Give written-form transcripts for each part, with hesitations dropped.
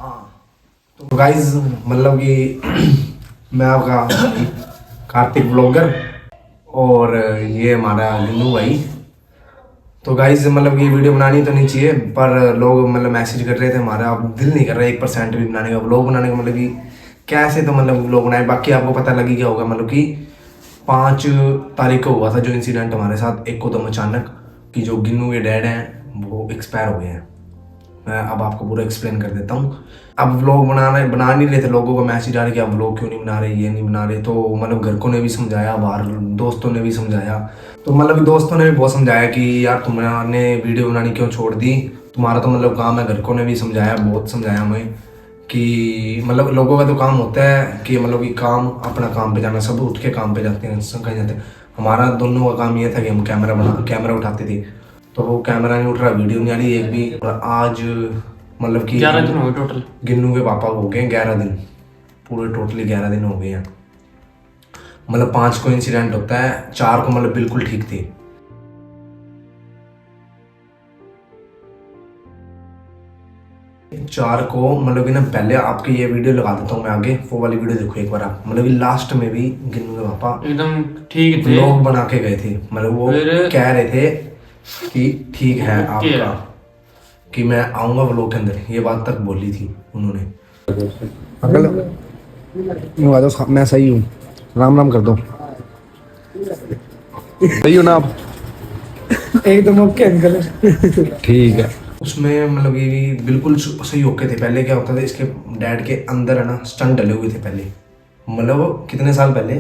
हाँ तो गाइज मतलब कि मैं आपका कार्तिक ब्लॉगर और ये हमारा लिनू भाई। तो गाइज मतलब कि वीडियो बनानी तो नहीं चाहिए पर लोग मतलब मैसेज कर रहे थे हमारा अब दिल नहीं कर रहा 1% भी बनाने का व्लॉग बनाने का, मतलब कि कैसे तो मतलब व्लॉग बनाए। बाकी आपको पता लगी क्या होगा, मतलब कि 5 तारीख को हुआ था जो इंसिडेंट हमारे साथ एकदम अचानक कि जो गिन्नू के डैड हैं वो एक्सपायर हो गए हैं। मैं अब आपको पूरा एक्सप्लेन कर देता हूँ। अब व्लॉग बना नहीं रहे थे, लोगों को मैसेज आ रहे कि आप व्लॉग क्यों नहीं बना रहे, ये नहीं बना रहे। तो मतलब घर को ने भी समझाया, बाहर दोस्तों ने भी समझाया। तो मतलब दोस्तों ने भी बहुत समझाया कि यार तुमने वीडियो बनानी क्यों छोड़ दी, तुम्हारा तो मतलब काम है। घर को ने भी समझाया, बहुत समझाया हमें कि मतलब लोगों का तो काम होता है कि मतलब कि काम अपना काम पे जाना, सब उठ के काम पे जाते हैं, सब कहीं जाते हैं। हमारा दोनों का काम ये था कि हम कैमरा उठाते थे। तो वो कैमरा नहीं उठ रहा, वीडियो नहीं आ रही एक भी। और आज मतलब कि 11 दिन हो गए टोटल। गिन्नू के पापा को हो गए 11 दिन, पूरे टोटली 11 दिन हो गए हैं। मतलब 5 को इंसिडेंट होता है, 4 को मतलब बिल्कुल ठीक थी। चार को मतलब कि ना पहले आपके ये वीडियो लगा देता हूँ मैं आगे, वो वाली वीडियो देखो एक बार आप। मतलब कि लास्ट में भी गिन्नू के पापा एकदम ठीक थे। व्लॉग बना के गए थे, मतलब वो कह रहे थे कि ठीक है आपका, कि मैं आऊँगा व्लॉग के अंदर, ये बात तक बोली थी उन्होंने। अंकल आ जाओ, मैं सही हूँ, राम राम कर दो। सही हो ना आप? एकदम ओके अंकल। ठीक है। उसमें मतलब ये बिल्कुल सही ओके थे। पहले क्या होता था, इसके डैड के अंदर है ना स्टंट डले हुए थे पहले, मतलब कितने साल पहले,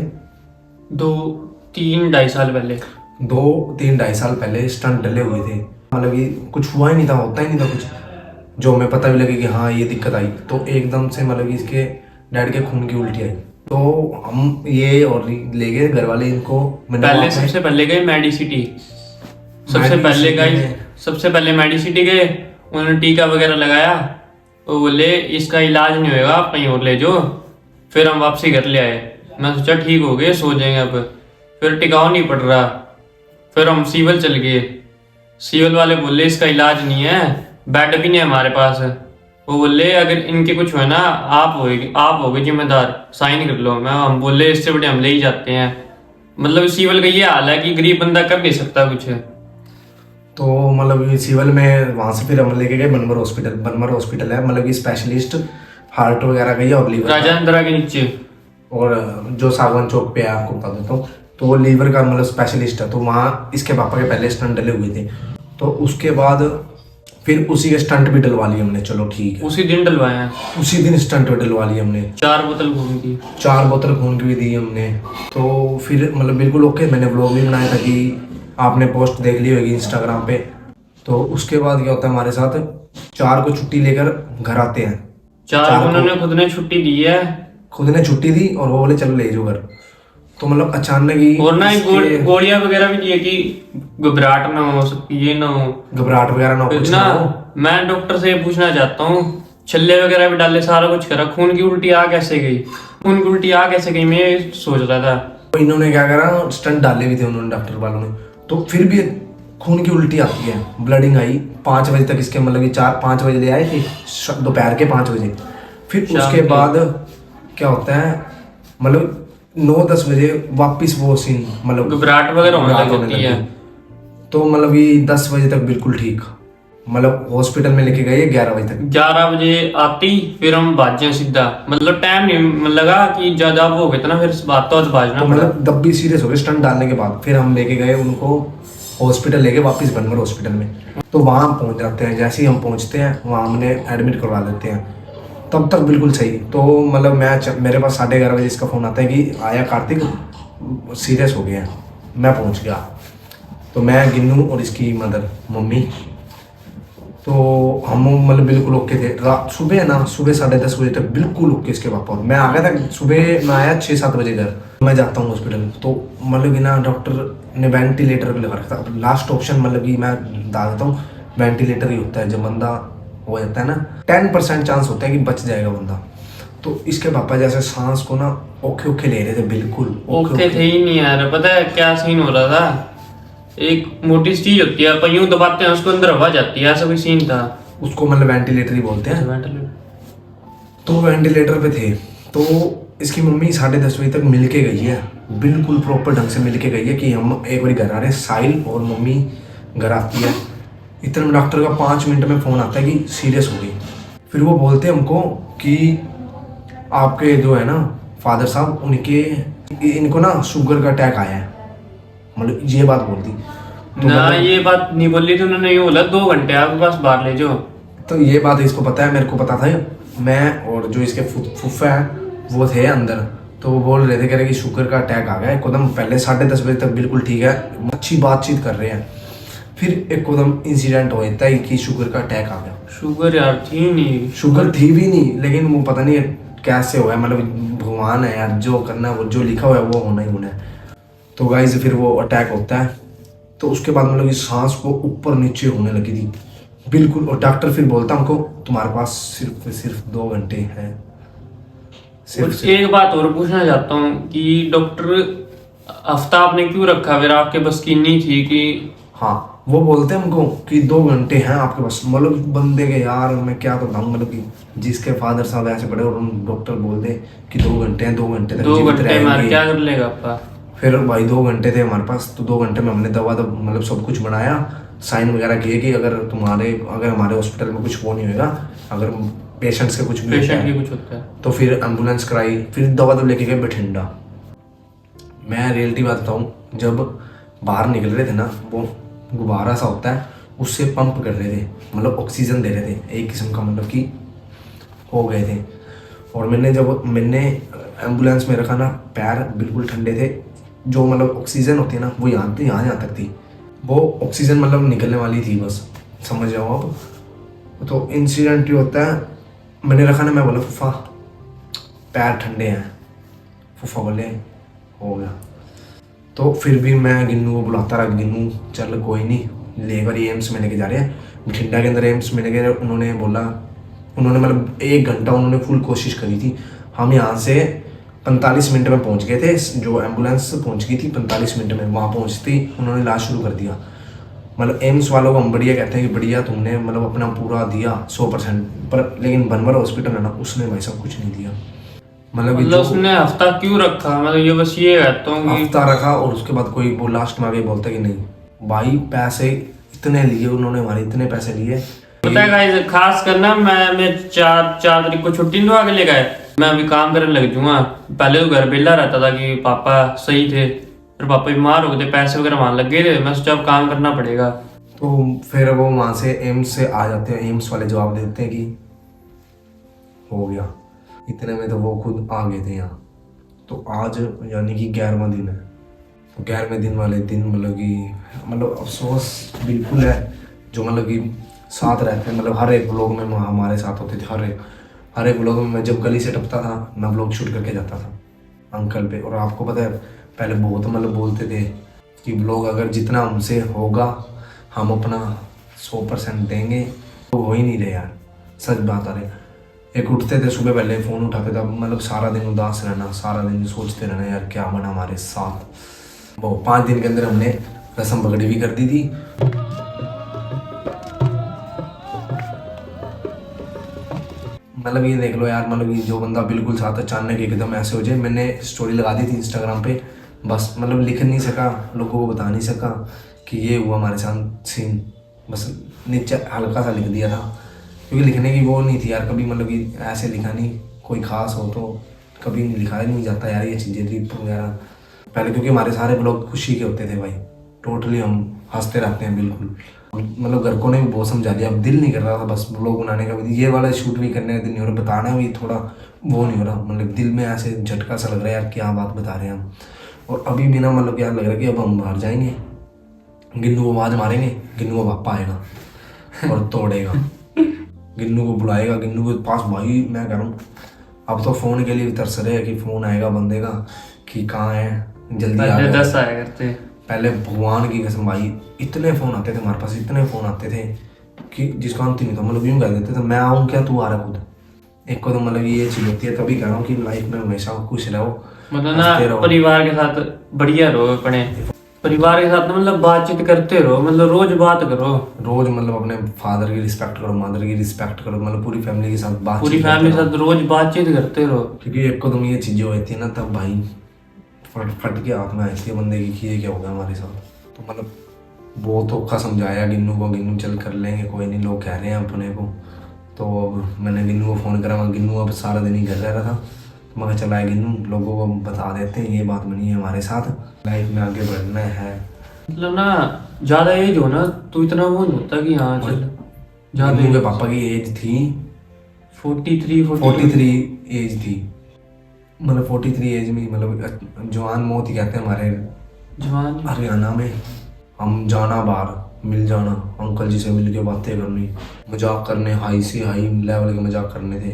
2-3-2.5 साल पहले, 2-3-2.5 साल पहले स्टंट डले हुए थे। मतलब ये कुछ हुआ ही नहीं था, होता ही नहीं था कुछ, जो हमें पता भी लगे कि हाँ ये दिक्कत आई। तो एकदम से मतलब कि इसके डैड के खून की उल्टी आई। तो हम ये और ले गए घर वाले इनको। पहले सबसे पहले गए मेडिसिटी, सबसे पहले मेडिसिटी गए, उन्होंने टीका वगैरह लगाया। वो बोले इसका इलाज नहीं होएगा, आप कहीं और ले जाओ। फिर हम वापसी घर ले आए। मैं सोचा ठीक हो गए, सो जाएंगे अब। फिर टिकाव नहीं पड़ रहा, फिर हम सिविल चल गए। सिविल वाले बोले इसका इलाज नहीं है, बेड भी नहीं है हमारे पास। वो बोले अगर इनके कुछ हुआ ना, आप होगे जिम्मेदार, साइन कर लो। हम बोले इससे बड़े हम ले ही जाते हैं। मतलब सिविल का ये हाल है कि गरीब बंदा कर नहीं सकता कुछ। तो मतलब सिविल में वहाँ से फिर हम लेके गए बनमर हॉस्पिटल है, मतलब कि स्पेशलिस्ट हार्ट वगैरह का ही और लीवर राजेंद्रा के नीचे, और जो सागवान चौक पे है आपको बता देता हूँ। तो वो लीवर का मतलब स्पेशलिस्ट है। तो वहाँ इसके पापा के पहले स्टंट डले हुए थे, तो उसके बाद फिर उसी के स्टंट भी डलवा लिए हमने। चलो ठीक है, उसी दिन डलवाए हैं। उसी दिन स्टंट डलवा लिए हमने। 4 बोतल खून की, 4 बोतल खून की भी दी हमने। तो फिर मतलब बिल्कुल ओके। मैंने व्लॉग भी बनाया था कि आपने पोस्ट देख ली होगी इंस्टाग्राम पे। तो उसके बाद क्या होता है हमारे साथ, 4 को छुट्टी लेकर घर आते हैं। 4 को उन्होंने खुद ने छुट्टी दी है, खुद ने छुट्टी दी और वो बोले चलो ले जाओ घर। तो मतलब अचानक ही और ना गोलियां वगैरह भी दी है कि घबराहट ना हो, ये ना हो, घबराहट वगैरह ना हो, कुछ ना हो। मैं डॉक्टर से ये पूछना चाहता हूँ, छल्ले वगैरह भी डाले, सारा कुछ करा, खून की उल्टी आ कैसे गई? खून की उल्टी आ कैसे गई, मैं ये सोच रहा था। तो इन्होंने क्या करा, स्टंट डाले भी थे उन्होंने, डॉक्टर वालों ने। तो फिर भी खून की उल्टी आती है, ब्लडिंग आई 5 बजे तक इसके, मतलब कि 4-5 बजे ले आए थे, दोपहर के 5 बजे। फिर उसके बाद क्या होता है, मतलब 9-10 बजे वापस वो सीन, मतलब घबराहट वगैरह होने लगती है। तो मतलब ये 10 बजे तक बिल्कुल ठीक, मतलब हॉस्पिटल में लेके गए 11 बजे तक। 11 बजे आती, फिर हम भाजे सीधा, मतलब टाइम नहीं लगा कि ज्यादा वो हो गया था ना, फिर बात तो भाजना तो मतलब दब्बी सीरियस हो गए स्टंट डालने के बाद। फिर हम लेके गए उनको हॉस्पिटल, लेके वापस बनमर हॉस्पिटल में। तो वहाँ हम पहुँच जाते हैं, जैसे ही हम पहुँचते हैं वहाँ हमने एडमिट करवा देते हैं। तब तक बिल्कुल सही। तो मतलब मेरे पास 11:30 बजे इसका फ़ोन आता है कि आया कार्तिक सीरियस हो गया। मैं पहुँच गया, तो मैं, गिन्नू और इसकी मदर मम्मी, तो हम मतलब बिल्कुल ओके थे। रात सुबह ना, सुबह 10:30 बजे तक बिल्कुल ओके इसके पापा। मैं आ गया था सुबह, मैं आया 6-7 बजे घर। मैं जाता हूँ हॉस्पिटल, तो मतलब कि ना डॉक्टर ने वेंटिलेटर लगा रखा था। लास्ट ऑप्शन मतलब कि मैं बता देता हूँ, वेंटिलेटर ही होता है जब बंदा हो जाता है ना, 10% चांस होता है कि बच जाएगा बंदा। तो इसके पापा जैसे सांस को ना ओखे ले रहे थे, बिल्कुल ओके थे ही नहीं यार। पता है क्या सीन हो रहा था, एक मोटी चीज होती है, अपन यूं दबाते हैं उसको अंदर हवा जाती है, ऐसा कोई सीन था। उसको मतलब वेंटिलेटर ही बोलते हैं। तो वेंटिलेटर पे थे। तो इसकी मम्मी 10:30 बजे तक मिल के गई है, बिल्कुल प्रॉपर ढंग से मिल के गई है कि हम एक बार घर आ रहे हैं। साहिल और मम्मी घर आती है, इतने में डॉक्टर का 5 मिनट में फ़ोन आता है कि सीरियस हो गई। फिर वो बोलते हैं हमको कि आपके जो है ना फादर साहब, इनको ना शुगर का अटैक आया है, मतलब ये बात बोल दी। तो ना मतलब- ये बात नहीं बोली थी उन्होंने, ये बोला 2 घंटे आपके पास बाहर ले जाओ। तो ये बात इसको पता है, मेरे को पता था। मैं और जो इसके फुफ्फा है वो थे अंदर, तो वो बोल रहे थे, कह रहे कि शुगर का अटैक आ गया एकदम। पहले 10:30 बजे तक बिल्कुल ठीक है, अच्छी बातचीत कर रहे हैं, फिर एकदम इंसिडेंट हो जाता है कि शुगर का अटैक आ गया। शुगर यार थी नहीं, शुगर थी भी नहीं, लेकिन वो पता नहीं कैसे हुआ है, मतलब भगवान है यार, जो करना है वो जो लिखा हुआ है वो होना ही होना है। तो गाइस फिर वो अटैक होता है, तो उसके बाद मतलब कि सांस को ऊपर नीचे होने लगी थी बिल्कुल। और डॉक्टर फिर बोलता हमको तुम्हारे पास सिर्फ 2 घंटे हैं। कुछ एक बात और पूछना चाहता हूँ कि डॉक्टर हफ्ता आपने क्यों रखा, फिर आपके बस की नहीं थी कि? हाँ, वो बोलते हैं हमको कि 2 घंटे हैं आपके पास। मतलब बंदे के यार मैं क्या तो बताऊँ, मतलब कि जिसके फादर साहब ऐसे पड़े और उन डॉक्टर बोल दे कि 2 घंटे हैं, 2 घंटे तक 2 जीवित घंटे मार रहेंगे। क्या कर लेगा आपका? फिर भाई 2 घंटे थे हमारे पास, तो 2 घंटे में हमने दवा मतलब सब कुछ बनाया, साइन वगैरह किए कि अगर हमारे हॉस्पिटल में कुछ वो नहीं होगा, अगर पेशेंट्स के कुछ भी होता पेशेंट है, की कुछ होता है तो फिर एम्बुलेंस कराई, फिर दवा तो लेके गए बठिंडा। मैं रियलिटी बात बताऊँ, जब बाहर निकल रहे थे ना, वो गुब्बारा सा होता है, उससे पंप कर रहे थे, मतलब ऑक्सीजन दे रहे थे एक किस्म का, मतलब कि हो गए थे। और मैंने एम्बुलेंस में रखा ना, पैर बिल्कुल ठंडे थे। जो मतलब ऑक्सीजन होती है ना, वो यहाँ तक थी, वो ऑक्सीजन मतलब निकलने वाली थी, बस समझ जाओ आप। तो इंसिडेंट ये होता है, मैंने रखा ना, मैं बोला फूफा पैर ठंडे हैं, फूफा बोले हो गया। तो फिर भी मैं गिन्नू को बुलाता रहा, गिन्नू चल कोई नहीं, लेकर एम्स में लेके जा रहे हैं, बठिंडा के अंदर एम्स में लेके। उन्होंने मतलब 1 घंटा उन्होंने फुल कोशिश करी थी। हम यहाँ से 45 मिनट में पहुँच गए थे, जो एम्बुलेंस पहुँच गई थी 45 मिनट में, वहाँ पहुँचती उन्होंने इलाज शुरू कर दिया। मतलब एम्स वालों को हम बढ़िया कहते हैं कि बढ़िया तुमने मतलब अपना पूरा दिया 100%, पर लेकिन बनवर हॉस्पिटल है ना, उसने भाई सब कुछ नहीं दिया। मतलब उसने हफ्ता क्यों रखा, मतलब ये बस ये कहता हूँ कि हफ्ता रखा, और उसके बाद कोई वो लास्ट में आगे बोलता कि नहीं भाई, पैसे इतने लिए उन्होंने, हमारे इतने पैसे लिए। पता है गाइस, खास करना मैं 4 तारीख को छुट्टी दो आगे ले गए, मैं अभी काम करने लग जाऊंगा। पहले तो घर बेला रहता था कि पापा सही थे, फिर पापा बीमार हो गए थे, पैसे वगैरह वहां लग गए थे, मैं सोचा अब काम करना पड़ेगा। तो फिर वो वहाँ से एम्स से आ जाते हैं, एम्स वाले जवाब देते हैं कि हो गया। इतने में तो वो खुद आ गए थे यहाँ। तो आज यानी कि 11वां दिन है। तो 11वें दिन वाले दिन मतलब अफसोस बिल्कुल है, जो मतलब कि साथ रहते हैं, मतलब हर एक व्लॉग में हमारे साथ होते थे। हर एक व्लॉग में मैं जब गली से टपता था, मैं व्लॉग शूट करके जाता था अंकल पे। और आपको पता है पहले बहुत मतलब बोलते थे कि व्लॉग अगर जितना हमसे होगा हम अपना 100% देंगे, तो हो ही नहीं रहे यार, सच बात आ रही। एक उठते थे सुबह, पहले फ़ोन उठाते थे, मतलब सारा दिन उदास रहना, सारा दिन सोचते रहना यार क्या बना हमारे साथ। वो 5 दिन के अंदर हमने रस्म पगड़ी भी कर दी थी। मतलब ये देख लो यार, मतलब ये जो बंदा बिल्कुल साथ अचानक एकदम ऐसे हो जाए। मैंने स्टोरी लगा दी थी इंस्टाग्राम पे, बस मतलब लिख नहीं सका, लोगों को बता नहीं सका कि ये हुआ हमारे साथ सीन, बस नीचे हल्का सा लिख दिया था, क्योंकि लिखने की वो नहीं थी यार कभी, मतलब कि ऐसे लिखा नहीं, कोई खास हो तो कभी लिखा नहीं जाता यार ये चीज़ें ट्रिप वगैरह पहले, क्योंकि हमारे सारे ब्लॉग खुशी के होते थे भाई, टोटली हम हंसते रहते हैं बिल्कुल। मतलब घर को ने भी बहुत समझा दिया, अब दिल नहीं कर रहा था बस ब्लॉग बनाने का भी, ये वाला शूट भी करने का दिल नहीं हो रहा, बताना भी थोड़ा वो नहीं हो रहा, मतलब दिल में ऐसे झटका सा लग रहा है यार क्या बात बता रहे हैं हम। और अभी भी ना मतलब यार लग रहा है कि अब हम बाहर जाएंगे, गिन्नू को आवाज़ मारेंगे, गिन्नू का पापा आएगा और तोड़ेगा, गिन्नू को बुलाएगा, गिन्नू के पास भाई मैं कह रहा हूँ अब तो फ़ोन के लिए तरस रहे हैं कि फ़ोन आएगा बंदे का कि कहाँ है, जल्दी आ गया। 10 आया करते पहले भगवान की कसम भाई इतने फ़ोन आते थे हमारे पास, इतने फ़ोन आते थे कि जिसका अंत नहीं था, मतलब यूँ कह देते थे मैं आऊँ क्या तू आ रहा खुद। एक को तो मतलब ये चीज़ होती है, तभी कह रहा हूँ कि लाइफ में हमेशा खुश रहो, मतलब ना परिवार के साथ बढ़िया रहो अपने। परिवार के साथ ना मतलब बातचीत करते रहो, मतलब रोज बात करो। रोज मतलब अपने फादर की रिस्पेक्ट करो, मदर की रिस्पेक्ट करो, मतलब पूरी फैमिली के साथ बातचीत पूरी करते फैमिली के रहो। साथ रोज बातचीत करते रहो। क्योंकि एक को तुम ये चीजें होती है ना, तब भाई फट फट के हाथ में आती है बंदे की कि ये क्या हो गया हमारे साथ। तो मतलब बहुत औखा समझाया गिन्नू को, गिन्नू चल कर लेंगे कोई नहीं, लोग कह रहे हैं अपने को। तो अब मैंने गिन्नू को फ़ोन करा, मैं गिन्नू अब सारा दिन ही घर रह रहा था, तो मैं चला गिन्नू लोगों को बता देते हैं ये बात बनी है हमारे साथ, लाइफ में आगे बढ़ना है। मतलब ना ज्यादा एज हो ना तो इतना वो नहीं होता कि हाँ चल ज्यादा। गिन्नू के पापा की एज थी 43 एज थी, मतलब 43 एज में, मतलब जवान मौत ही कहते हैं हमारे जवान। हरियाणा में। हम जाना बाहर मिल जाना, अंकल जी से मिल के बातें करनी, मजाक करने, हाई से हाई लेवल के मजाक करने थे।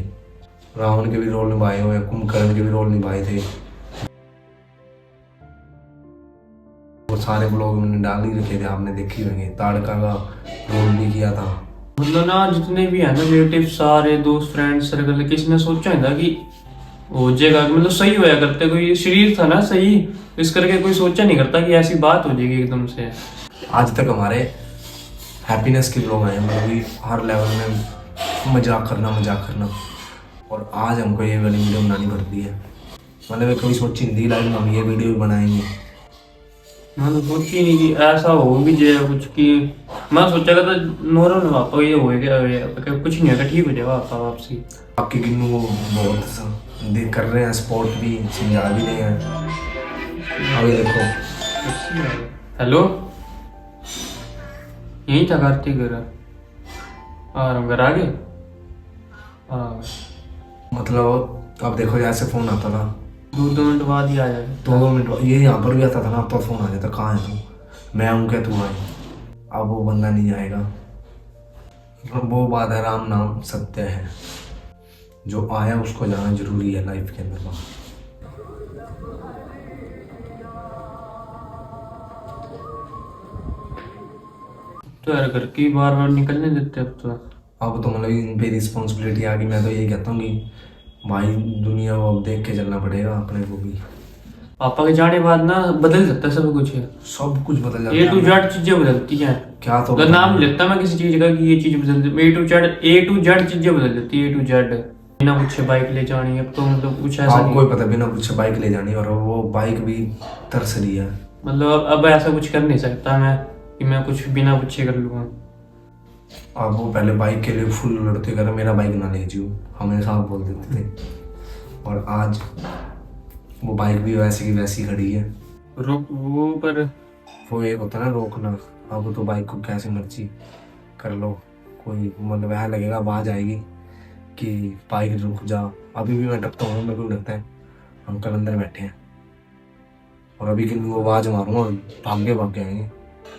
रावण के भी रोल निभाए हुए, कुंभकर्ण के भी रोल निभाए थे, वो सारे ब्लॉग मैंने डाल ही रखे थे, आपने देखी होंगे। ताड़का का रोल भी किया था। मतलब ना जितने भी है ना रिलेटिव, सारे दोस्त फ्रेंड सर्कल, किसी ने सोचा है था कि हो जाएगा, मतलब सही होया करते, कोई शरीर था ना सही, इस करके कोई सोचा नहीं करता कि ऐसी बात हो जाएगी एकदम से। आज तक हमारे हैप्पीनेस के ब्लॉग आए, मतलब कि हर लेवल में मजाक करना, और आज हमको ये वाली वीडियो बनानी पड़ती है। मतलब कभी सोची नहीं थी लाइफ में हम ये वीडियो भी बनाएंगे। मैं तो सोची नहीं कि ऐसा हो भी जाए कुछ, कि मैं सोचा था नॉर्मल पापा ये हो गया, कुछ नहीं होगा, ठीक हो जाएगा पापा वापसी। आपके गिन्नू को बहुत देख कर रहे हैं, स्पोर्ट भी समझा भी रहे हैं। अभी देखो, हेलो, यही था कार्तिक घर, और हम घर आ गए। हाँ, मतलब अब देखो जैसे फोन आता था 2 मिनट बाद ही आ जाए। 2 मिनट ये यहाँ पर भी आता था ना, अब तो फोन आ जाता, कहाँ है तू, मैं हूँ क्या तू आए। अब वो बंदा नहीं आएगा। वो बात है, राम नाम सत्य है, जो आया उसको जाना जरूरी है लाइफ के अंदर। तो यार घर की बार बार निकलने देते अब तो। अब तो मतलब इन पे रिस्पॉन्सिबिलिटी आ गई। मैं तो यही कहता हूँ कि भाई दुनिया को अब देख के चलना पड़ेगा अपने को भी। पापा के जाने बाद ना बदल जाता है सब कुछ, सब कुछ बदल जाता ए टू है। जेड चीजें बदलती हैं। क्या तो अगर नाम लेता मैं किसी चीज का कि ये चीज बदल, ए टू जेड चीजें बदल जाती है, ए टू जेड। बिना पूछे बाइक ले जानी, अब तो मतलब कुछ ऐसा आपको नहीं। ही पता, बिना पूछे बाइक ले जानी, और वो बाइक भी तरस रही है। मतलब अब ऐसा कुछ कर नहीं सकता मैं कि मैं कुछ बिना पूछे कर लूँगा। आप वो पहले बाइक के लिए फुल लड़ते कर, मेरा बाइक ना ले जियो, हमेशा आप बोल देते थे, और आज वो बाइक भी वैसी की वैसी खड़ी है। रुक वो पर वो एक होता है ना रोकना, अब तो बाइक को कैसे मर्जी कर लो, कोई मतलब वह लगेगा, आवाज आएगी कि बाइक रुक जा। अभी भी मैं डरता हूँ, मेरे को लगता है अंकल अंदर बैठे हैं, और अभी कि वो आवाज मारूंगा भाग के आएंगे।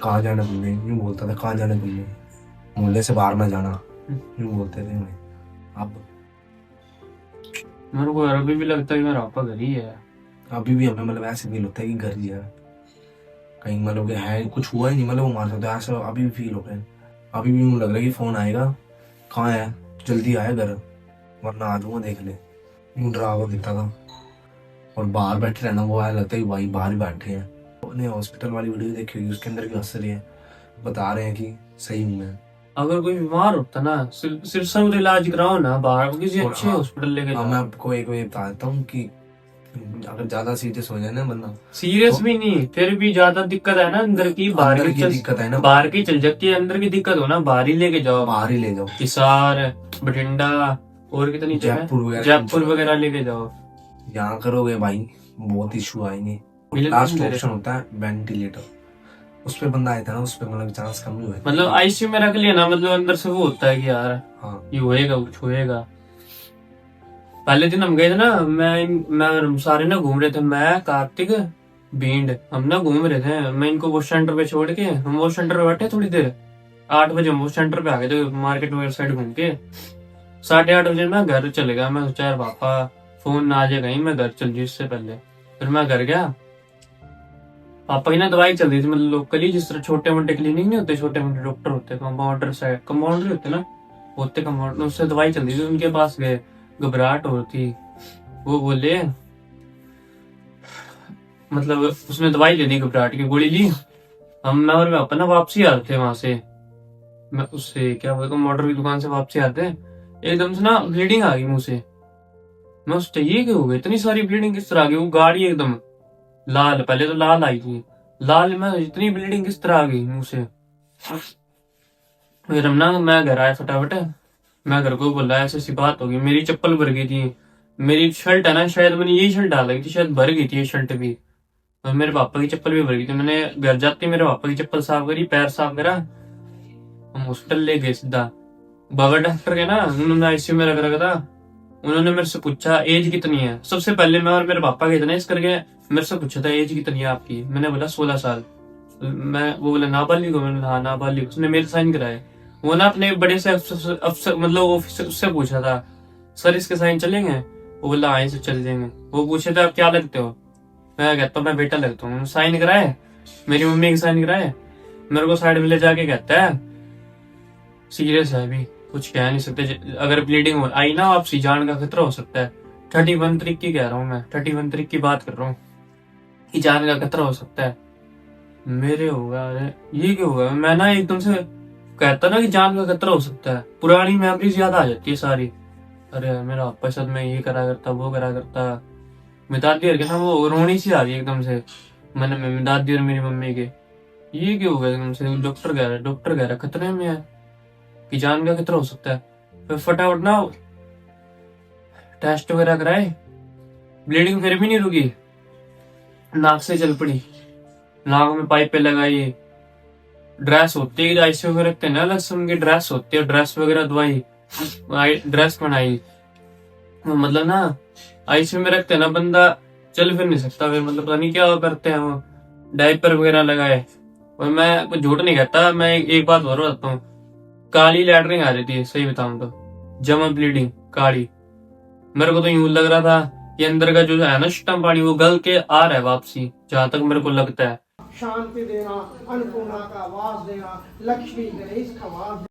कहाँ जाना बोले, यूँ बोलता था, कहाँ जाने बोले, मोहल्ले से बाहर ना जाना, यूँ बोलते थे मैं। अब मेरे को अभी भी लगता है कि मेरा पापा घर ही है। अभी भी हमें मतलब ऐसे फील होता है कि घर ही है, कहीं मतलब कि है कुछ हुआ ही नहीं, मतलब वो मार सकता है, ऐसा अभी भी फील हो रहा है। अभी भी यूँ लग रहा है कि फोन आएगा, कहाँ है, जल्दी आया घर, वरना आ जाऊंगा देख ले, यूँ डरावा दिखता था। और बाहर बैठे रहना, वो आया लगता है कि भाई बाहर ही बैठे हैं। उन्हें हॉस्पिटल वाली वीडियो देखी होगी, उसके अंदर भी हंस रहे हैं, बता रहे हैं कि सही हूँ मैं। अगर कोई बीमार होता ना, सिर्फ सब इलाज कराओ ना बाहर, किसी और अच्छे हाँ, हॉस्पिटल लेके हाँ, जाओ। मैं आपको एक वे बता देता हूँ कि अगर ज्यादा सीरियस हो जाए ना बंदा, सीरियस भी नहीं, फिर भी ज्यादा दिक्कत है ना अंदर की, बाहर अंदर की की दिक्कत है ना, बाहर की चल जाती है, अंदर की दिक्कत हो ना बाहर ही लेके जाओ। बाहर ही ले जाओ, हिसार, बठिंडा, और कितनी जयपुर वगैरह लेके जाओ। यहाँ करोगे भाई बहुत इशू आएंगे। मिले लास्ट मेरे- ऑप्शन होता है वेंटिलेटर, उस पे बंदा आया था ना, उस पे मतलब चांस कम ही हुए। मतलब आईसीयू में रख लिया ना, मतलब अंदर से वो होता है कि यार हाँ, ये होएगा कुछ होएगा। पहले दिन हम गए थे ना, मैं सारे ना घूम रहे थे, मैं कार्तिक बींड, हम ना घूम रहे थे। मैं इनको बस सेंटर पे छोड़ के, हम बस सेंटर पे बैठे थोड़ी देर, 8 बजे हम बस सेंटर पे आ गए थे, मार्केट वगैरह साइड घूम के। 8:30 बजे मैं घर चले गया। मैं सोचा यार पापा फोन ना आ जाए कहीं, मैं घर चल जाऊँ इससे पहले। फिर मैं घर गया, पापा की ना दवाई चल रही थी, मतलब लोकली, जिस तरह छोटे मोटे क्लिनिक नहीं होते, छोटे मोटे डॉक्टर होते, कंपाउंडर होते ना, होते कंपाउंडर, उससे दवाई चल रही थी, उनके पास गए। घबराहट हो रही थी, वो बोले मतलब उसने दवाई दे दी, घबराहट की गोली ली। मैं और मैं अपना वापसी आ रहे थे वहां से, मैं उससे क्या बोलता हूँ मोटर की दुकान से वापसी आते एकदम से ना ब्लीडिंग आ गई मुंह से। मैं उससे ये क्या हो गया, इतनी सारी ब्लीडिंग किस तरह आ गई? वो गाड़ी एकदम लाल, पहले तो लाल आई थी, लाल में इतनी ब्लीडिंग किस तरह आ गई मुंह से। फिर हम ना, मैं घर आया फटाफट, मैं घर को बोला ऐसी ऐसी बात होगी। मेरी चप्पल भर गई थी, मेरी शर्ट है ना, शायद मैंने यही शर्ट डाल रखी थी, शायद भर गई थी ये शर्ट भी, और मेरे पापा की चप्पल भी भर गई थी। मैंने घर जाते ही मेरे पापा की चप्पल साफ करी, पैर साफ करा, हम हॉस्पिटल ले गए सीधा। बाबा डॉक्टर के ना, उन्होंने आईसीयू में रख रखा था। उन्होंने मेरे से पूछा एज कितनी है। सबसे पहले मैं और मेरे पापा गए थे ना इस करके, मेरे से पूछा था एज कितनी है आपकी। मैंने बोला 16 साल। वो बोला नाबालिग हो? मैंने हाँ नाबालिग। उसने मेरे साइन कराए। वो ना अपने बड़े से अफसर मतलब ऑफिसर, उससे पूछा था सर इसके साइन चलेंगे? वो बोला हाँ से चल जाएंगे। वो पूछे थे आप क्या लगते हो? मैं कहता हूँ मैं बेटा लगता हूँ। साइन कराए, मेरी मम्मी के साइन कराए। मेरे को साइड में ले जाके कहता है सीरियस है अभी, कुछ कह नहीं सकते, अगर ब्लीडिंग आई ना आपसी जान का खतरा हो सकता है। 31 तारीख की कह रहा हूँ मैं, 31 तारीख की बात कर रहा हूँ कि जान का खतरा हो सकता है। मेरे होगा, अरे ये क्या होगा? मैं ना एकदम से कहता ना कि जान का खतरा हो सकता है, पुरानी मेमोरीज याद आ जाती है सारी। अरे मेरा पापा साथ में ये करा करता, वो करा करता। मेरी दादी और के ना वो रोनी सी आ गई एकदम से। मैंने मेरी दादी और मेरी मम्मी के, ये क्या होगा एकदम से? डॉक्टर कह रहा है खतरे में है कि जान का खतरा हो सकता है। फिर फटाफट ना टेस्ट वगैरह कराए, ब्लीडिंग फिर भी नहीं रुकी, नाक से चल पड़ी, नाक में पाइपें लगाई। ड्रेस होती है आईसीयू में रखते हैं ना, अलग से उनकी ड्रेस होती है, ड्रेस वगैरह धोई, ड्रेस बनाई। मतलब ना आईसीयू में रखते हैं ना, बंदा चल फिर नहीं सकता। फिर मतलब पता नहीं क्या करते हैं वो, डायपर वगैरह लगाए। और मैं कुछ झूठ नहीं कहता, मैं एक बात और बताता हूँ, काली लैटरिन आ रही थी सही बताऊं तो, जमा ब्लीडिंग काली। मेरे को तो यूं लग रहा था कि अंदर का जो है ना सिस्टम पानी वो गल के आ रहा है वापसी, जहां तक मेरे को लगता है। शांति देना, अन्नपूर्णा का आवाज देना, लक्ष्मी गणेश का आवाज